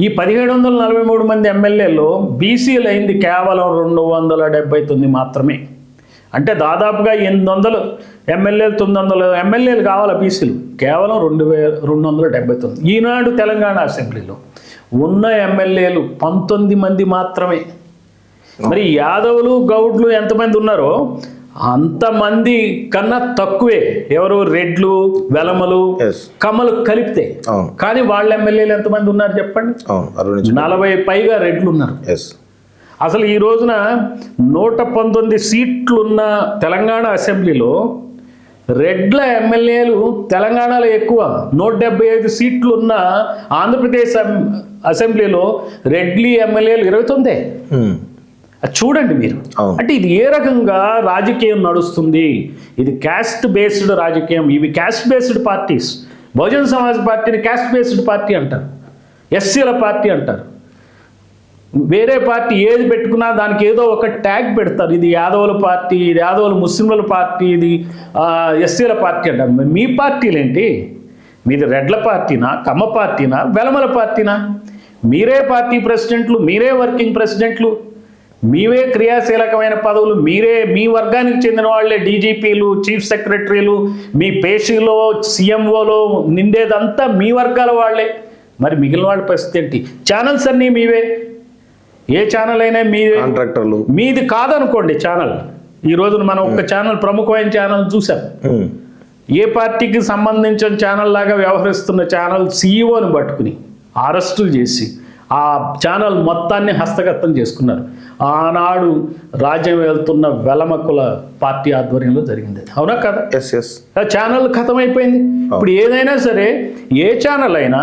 ఈ 1743 మంది ఎమ్మెల్యేలో బీసీలు అయింది కేవలం 279 మాత్రమే. అంటే దాదాపుగా 800 ఎమ్మెల్యేలు 900 ఎమ్మెల్యేలు కావాలి బీసీలు, కేవలం 2279. ఈనాడు తెలంగాణ అసెంబ్లీలో ఉన్న ఎమ్మెల్యేలు 19 మంది మాత్రమే. మరి యాదవులు గౌడ్లు ఎంతమంది ఉన్నారో అంతమంది కన్నా తక్కువే ఎవరు రెడ్లు వెలమలు కమ్మలు కలిపితే. కానీ వాళ్ళ ఎమ్మెల్యేలు ఎంతమంది ఉన్నారు చెప్పండి? 40 పైగా రెడ్లు ఉన్నారు. అసలు ఈ రోజున 119 సీట్లున్న తెలంగాణ అసెంబ్లీలో రెడ్ల ఎమ్మెల్యేలు తెలంగాణలో ఎక్కువ. 175 సీట్లు ఉన్న ఆంధ్రప్రదేశ్ అసెంబ్లీలో రెడ్లీ ఎమ్మెల్యేలు 29. అది చూడండి మీరు. అంటే ఇది ఏ రకంగా రాజకీయం నడుస్తుంది? ఇది క్యాస్ట్ బేస్డ్ రాజకీయం. ఇవి caste based parties. Bahujan Samaj పార్టీని క్యాస్ట్ బేస్డ్ పార్టీ అంటారు, ఎస్సీల పార్టీ అంటారు. వేరే పార్టీ ఏది పెట్టుకున్నా దానికి ఏదో ఒక ట్యాగ్ పెడతారు. ఇది యాదవుల పార్టీ, ఇది యాదవుల ముస్లింల పార్టీ, ఇది ఎస్సీల పార్టీ అంటారు. మీ పార్టీలు ఏంటి? మీది రెడ్ల పార్టీనా, కమ్మ పార్టీనా, వెలమల పార్టీనా? మీరే పార్టీ ప్రెసిడెంట్లు, మీరే వర్కింగ్ ప్రెసిడెంట్లు, మీవే క్రియాశీలకమైన పదవులు, మీరే మీ వర్గానికి చెందిన వాళ్ళే డీజీపీలు, చీఫ్ సెక్రటరీలు, మీ పేషీలో సీఎంఓలో నిండేదంతా మీ వర్గాల వాళ్ళే. మరి మిగిలిన వాళ్ళ పరిస్థితి ఏంటి? ఛానల్స్ అన్నీ మీవే. ఏ ఛానల్ అయినా మీదే. కాంట్రాక్టర్లు మీది కాదనుకోండి ఛానల్. ఈ రోజున మనం ఒక ఛానల్, ప్రముఖమైన ఛానల్ చూసాం. ఏ పార్టీకి సంబంధించిన ఛానల్ లాగా వ్యవహరిస్తున్న ఛానల్ సీఈఓని పట్టుకుని అరెస్టులు చేసి ఆ ఛానల్ మొత్తాన్ని హస్తగతం చేసుకున్నారు. ఆనాడు రాజ్యం వెళ్తున్న వెలమకుల పార్టీ ఆధ్వర్యంలో జరిగింది. అవునా కదా? ఆ ఛానల్ ఖతమైపోయింది. ఇప్పుడు ఏదైనా సరే, ఏ ఛానల్ అయినా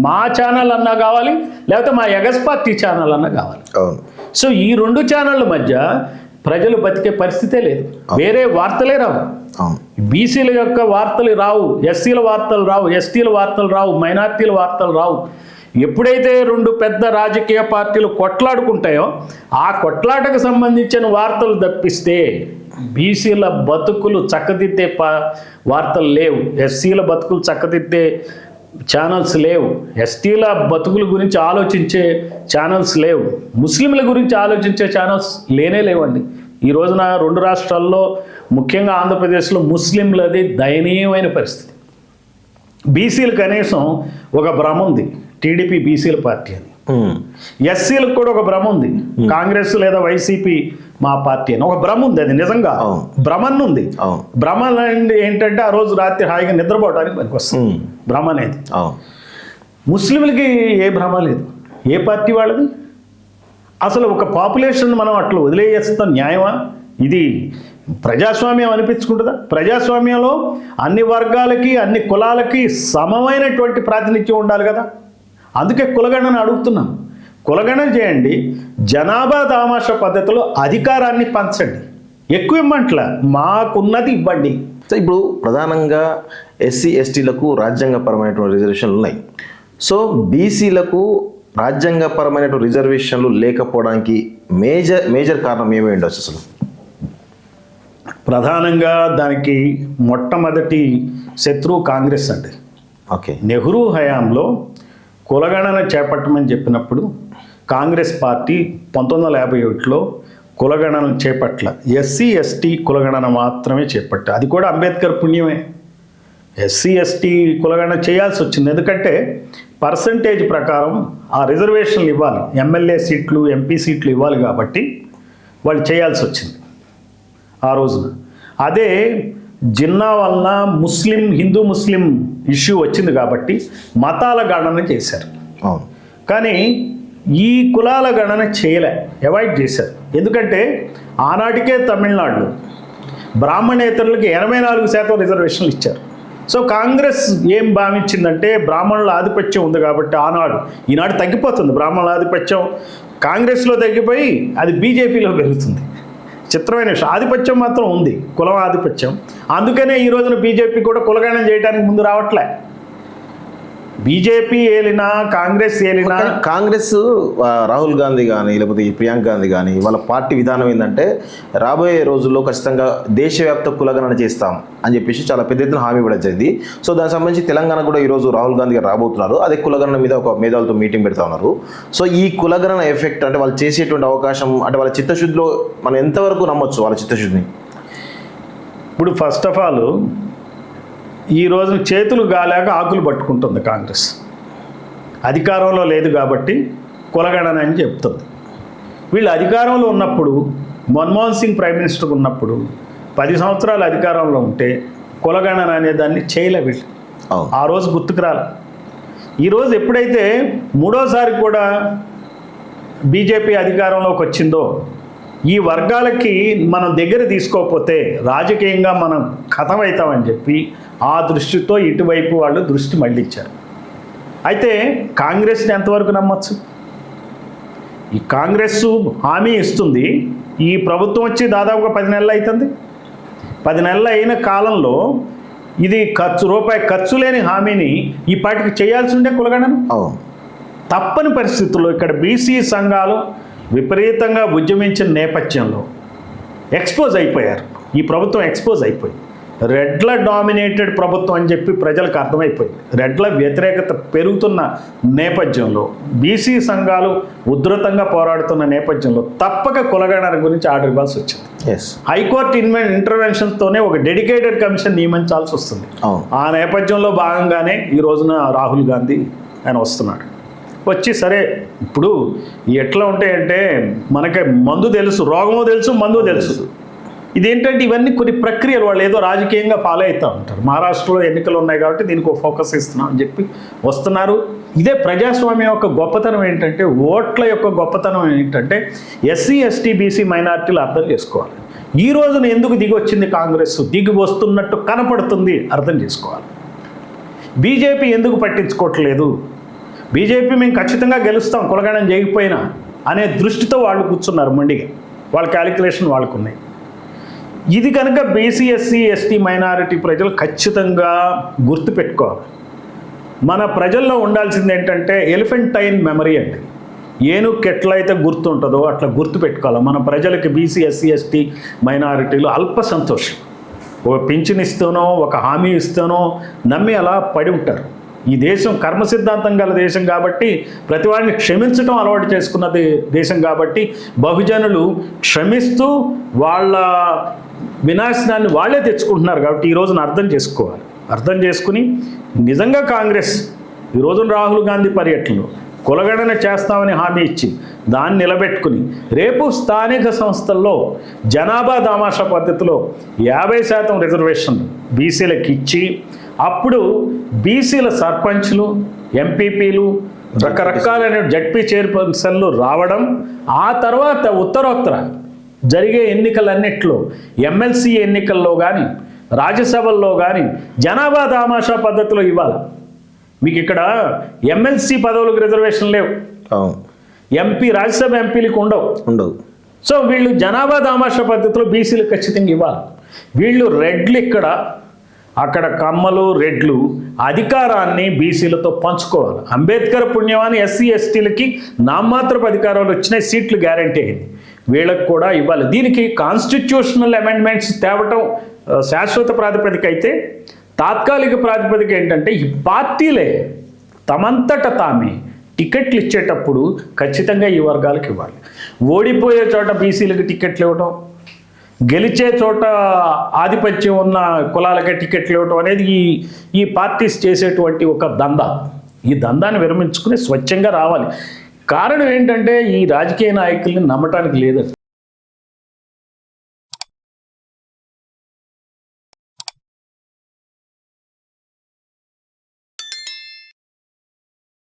మా ఛానల్ అన్నా కావాలి, లేకపోతే మా ఎగస్ పార్టీ ఛానల్ అన్నా కావాలి. సో ఈ 2 ఛానళ్ళ మధ్య ప్రజలు బతికే పరిస్థితే లేదు. వేరే వార్తలే రావు. బీసీల యొక్క వార్తలు రావు, ఎస్సీల వార్తలు రావు, ఎస్టీల వార్తలు రావు, మైనార్టీల వార్తలు రావు. ఎప్పుడైతే 2 పెద్ద రాజకీయ పార్టీలు కొట్లాడుకుంటాయో ఆ కొట్లాటకు సంబంధించిన వార్తలు తప్పిస్తే బీసీల బతుకులు చక్కదిద్దే వార్తలు లేవు, ఎస్సీల బతుకులు చక్కదిద్దే ఛానల్స్ లేవు, ఎస్టీల బతుకుల గురించి ఆలోచించే ఛానల్స్ లేవు, ముస్లింల గురించి ఆలోచించే ఛానల్స్ లేవండి. ఈ రోజున 2 రాష్ట్రాల్లో, ముఖ్యంగా ఆంధ్రప్రదేశ్లో ముస్లింలది దయనీయమైన పరిస్థితి. బీసీలు కనీసం ఒక భ్రమ ఉంది, టీడీపీ బీసీల పార్టీ అని. ఎస్సీలకు కూడా ఒక భ్రమ ఉంది, కాంగ్రెస్ లేదా వైసీపీ మా పార్టీ అని ఒక భ్రమ ఉంది. అది నిజంగా భ్రమన్ ఉంది. భ్రమ ఏంటంటే ఆ రోజు రాత్రి హాయిగా నిద్రపోవడానికి మనకు వస్తుంది భ్రమ అనేది. ముస్లింలకి ఏ భ్రమ లేదు. ఏ పార్టీ వాళ్ళది? అసలు ఒక పాపులేషన్ మనం అట్లా వదిలేస్తాం న్యాయమా? ఇది ప్రజాస్వామ్యం అనిపించుకుంటుందా? ప్రజాస్వామ్యంలో అన్ని వర్గాలకి, అన్ని కులాలకి సమమైనటువంటి ప్రాతినిధ్యం ఉండాలి కదా. అందుకే కులగణన అడుగుతున్నాం. కులగణన చేయండి, జనాభా దామాష పద్ధతిలో అధికారాన్ని పంచండి. ఎక్కువ ఇవ్వమంటలా, మాకున్నది ఇవ్వండి. ఇప్పుడు ప్రధానంగా ఎస్సీ ఎస్టీలకు రాజ్యాంగపరమైనటువంటి రిజర్వేషన్లు ఉన్నాయి. సో బీసీలకు రాజ్యాంగపరమైనటువంటి రిజర్వేషన్లు లేకపోవడానికి మేజర్ కారణం ఏమై ఉండొచ్చు? అసలు ప్రధానంగా దానికి మొట్టమొదటి శత్రువు కాంగ్రెస్ అండి. నెహ్రూ హయాంలో కులగణన చేపట్టమని చెప్పినప్పుడు కాంగ్రెస్ పార్టీ 1951లో కులగణన చేపట్ల. ఎస్సీ ఎస్టీ కులగణన మాత్రమే చేపట్టారు. అది కూడా అంబేద్కర్ పుణ్యమే. ఎస్సీ ఎస్టీ కులగణన చేయాల్సి వచ్చింది. ఎందుకంటే పర్సంటేజ్ ప్రకారం ఆ రిజర్వేషన్లు ఇవ్వాలి, ఎమ్మెల్యే సీట్లు, ఎంపీ సీట్లు ఇవ్వాలి కాబట్టి వాళ్ళు చేయాల్సి వచ్చింది ఆ రోజున. అదే జిన్నా వలన హిందూ ముస్లిం ఇష్యూ వచ్చింది కాబట్టి మతాల గణన చేశారు. కానీ ఈ కులాల గణన అవాయిడ్ చేశారు. ఎందుకంటే ఆనాటికే తమిళనాడులో బ్రాహ్మణేతరులకి 84% రిజర్వేషన్లు ఇచ్చారు. సో కాంగ్రెస్ ఏం భావించిందంటే బ్రాహ్మణుల ఆధిపత్యం ఉంది కాబట్టి ఈనాడు తగ్గిపోతుంది. బ్రాహ్మణుల ఆధిపత్యం కాంగ్రెస్లో తగ్గిపోయి అది బీజేపీలో పెరుగుతుంది. చిత్రమైన విషయం. ఆధిపత్యం మాత్రం ఉంది, కులం ఆధిపత్యం. అందుకనే ఈ రోజున బీజేపీ కూడా కులగణన చేయడానికి ముందు రావట్లే. బీజేపీ ఏలినా కాంగ్రెస్ ఏలినా కానీ కాంగ్రెస్ రాహుల్ గాంధీ కానీ లేకపోతే ఈ ప్రియాంక గాంధీ కానీ వాళ్ళ పార్టీ విధానం ఏంటంటే రాబోయే రోజుల్లో ఖచ్చితంగా దేశవ్యాప్త కులగణన చేస్తాం అని చెప్పేసి చాలా పెద్ద ఎత్తున హామీ ఇవ్వడం జరిగింది. సో దానికి సంబంధించి తెలంగాణ కూడా ఈరోజు రాహుల్ గాంధీ గారు రాబోతున్నారు. అదే కులగణన మీద ఒక మేధావులతో మీటింగ్ పెడతా ఉన్నారు. సో ఈ కులగణన ఎఫెక్ట్ అంటే వాళ్ళు చేసేటువంటి అవకాశం అంటే వాళ్ళ చిత్తశుద్ధిలో మనం ఎంతవరకు నమ్మొచ్చు వాళ్ళ చిత్తశుద్ధిని? ఇప్పుడు ఫస్ట్ ఆఫ్ ఆల్ ఈ రోజు చేతులు గాలేక ఆకులు పట్టుకుంటుంది కాంగ్రెస్. అధికారంలో లేదు కాబట్టి కులగణన అని చెప్తుంది. వీళ్ళు అధికారంలో ఉన్నప్పుడు మన్మోహన్ సింగ్ ప్రైమ్ మినిస్టర్ ఉన్నప్పుడు 10 సంవత్సరాలు అధికారంలో ఉంటే కులగణన అనే దాన్ని చేయలే వీళ్ళు. ఆ రోజు గుర్తుకు రాలి. ఈరోజు ఎప్పుడైతే మూడోసారి కూడా బీజేపీ అధికారంలోకి వచ్చిందో ఈ వర్గాలకి మనం దగ్గర తీసుకోకపోతే రాజకీయంగా మనం ఖతమవుతామని చెప్పి ఆ దృష్టితో ఇటువైపు వాళ్ళు దృష్టి మళ్ళించారు. అయితే కాంగ్రెస్ని ఎంతవరకు నమ్మచ్చు? ఈ కాంగ్రెస్ హామీ ఇస్తుంది. ఈ ప్రభుత్వం వచ్చి దాదాపుగా 10 నెలలు అవుతుంది. 10 నెలలు అయిన కాలంలో ఇది రూపాయి ఖర్చు లేని హామీని ఈ పార్టీకి చేయాల్సి ఉండే కులగణన. తప్పని పరిస్థితుల్లో ఇక్కడ బీసీ సంఘాలు విపరీతంగా ఉద్యమించిన నేపథ్యంలో ఎక్స్పోజ్ అయిపోయారు. ఈ ప్రభుత్వం ఎక్స్పోజ్ అయిపోయింది. రెడ్ల డామినేటెడ్ ప్రభుత్వం అని చెప్పి ప్రజలకు అర్థమైపోయింది. రెడ్ల వ్యతిరేకత పెరుగుతున్న నేపథ్యంలో బీసీ సంఘాలు ఉధృతంగా పోరాడుతున్న నేపథ్యంలో తప్పక కులగణన గురించి ఆర్డర్ ఇవ్వాల్సి వచ్చింది. హైకోర్టు ఇంటర్వెన్షన్తోనే ఒక డెడికేటెడ్ కమిషన్ నియమించాల్సి వస్తుంది. ఆ నేపథ్యంలో భాగంగానే ఈ రోజున రాహుల్ గాంధీ ఆయన వస్తున్నాడు. వచ్చి సరే ఇప్పుడు ఎట్లా ఉంటాయంటే మనకి మందు తెలుసు, రోగము తెలుసు, మందు తెలుసు. ఇదేంటంటే ఇవన్నీ కొన్ని ప్రక్రియలు వాళ్ళు ఏదో రాజకీయంగా ఫాలో అవుతూ ఉంటారు. మహారాష్ట్రలో ఎన్నికలు ఉన్నాయి కాబట్టి దీనికి ఒక ఫోకస్ ఇస్తున్నాం అని చెప్పి వస్తున్నారు. ఇదే ప్రజాస్వామ్యం యొక్క గొప్పతనం ఏంటంటే, ఓట్ల యొక్క గొప్పతనం ఏంటంటే ఎస్సీ ఎస్టీ బీసీ మైనారిటీలు అర్థం చేసుకోవాలి. ఈ రోజున ఎందుకు దిగి వచ్చింది కాంగ్రెస్, దిగి వస్తున్నట్టు కనపడుతుంది అర్థం చేసుకోవాలి. బీజేపీ ఎందుకు పట్టించుకోవట్లేదు, బీజేపీ మేము ఖచ్చితంగా గెలుస్తాం కులగణన చేయకపోయినా అనే దృష్టితో వాళ్ళు కూర్చున్నారు మొండిగా. వాళ్ళ క్యాలిక్యులేషన్ వాళ్ళకు ఉన్నాయి. ఇది కనుక బీసీ ఎస్సీ ఎస్టీ మైనారిటీ ప్రజలు ఖచ్చితంగా గుర్తుపెట్టుకోవాలి. మన ప్రజల్లో ఉండాల్సింది ఏంటంటే ఎలిఫెంటైన్ మెమరీ అండి. ఏనుగుకి ఎట్లయితే గుర్తుంటుందో అట్లా గుర్తుపెట్టుకోవాలి. మన ప్రజలకి బీసీ ఎస్సీ ఎస్టీ మైనారిటీలు అల్ప సంతోషం. ఒక పింఛన్ ఇస్తానో ఒక హామీ ఇస్తానో నమ్మి అలా పడి ఉంటారు. ఈ దేశం కర్మ సిద్ధాంతం గల దేశం కాబట్టి ప్రతివాడిని క్షమించడం అలవాటు చేసుకున్న దేశం కాబట్టి బహుజనులు క్షమిస్తూ వాళ్ళ వినాశనాన్ని వాళ్ళే తెచ్చుకుంటున్నారు. కాబట్టి ఈ రోజున అర్థం చేసుకోవాలి. అర్థం చేసుకుని నిజంగా కాంగ్రెస్ ఈ రోజున రాహుల్ గాంధీ పర్యటనలో కులగణన చేస్తామని హామీ ఇచ్చి దాన్ని నిలబెట్టుకుని రేపు స్థానిక సంస్థల్లో జనాభా దామాషా పద్ధతిలో 50% రిజర్వేషన్లు బీసీలకు ఇచ్చి అప్పుడు బీసీల సర్పంచ్లు ఎంపీపీలు రకరకాలైన జడ్పీ చైర్పర్సన్లు రావడం, ఆ తర్వాత ఉత్తరోత్తర జరిగే ఎన్నికలన్నిట్లో ఎమ్మెల్సీ ఎన్నికల్లో కానీ రాజ్యసభల్లో కానీ జనాభా దామాషా పద్ధతిలో ఇవ్వాలి. మీకు ఇక్కడ ఎమ్మెల్సీ పదవులకు రిజర్వేషన్ లేవు, ఎంపీ రాజ్యసభ ఎంపీలకు ఉండవు. సో వీళ్ళు జనాభా దామాషా పద్ధతిలో బీసీలకు ఖచ్చితంగా ఇవ్వాలి. వీళ్ళు రెడ్లు ఇక్కడ, అక్కడ కమ్మలు రెడ్లు అధికారాన్ని బీసీలతో పంచుకోవాలి. అంబేద్కర్ పుణ్యమాని ఎస్సీ ఎస్టీలకి నామమాత్రపు అధికారాలు వచ్చినాయి, సీట్లు గ్యారంటీ అయింది, వీళ్ళకి కూడా ఇవ్వాలి. దీనికి కాన్స్టిట్యూషనల్ అమెండ్మెంట్స్ తేవటం శాశ్వత ప్రాతిపదిక అయితే, తాత్కాలిక ప్రాతిపదిక ఏంటంటే ఈ పార్టీలే తమంతట తామే టికెట్లు ఇచ్చేటప్పుడు ఖచ్చితంగా ఈ వర్గాలకు ఇవ్వాలి. ఓడిపోయే చోట బీసీలకు టికెట్లు ఇవ్వటం, గెలిచే చోట ఆధిపత్యం ఉన్న కులాలకే టికెట్లు ఇవ్వటం అనేది ఈ పార్టీస్ చేసేటువంటి ఒక దందా. ఈ దందాన్ని విరమించుకుని స్వచ్ఛంగా రావాలి. కారణం ఏంటంటే ఈ రాజకీయ నాయకుల్ని నమ్మటానికి లేదు.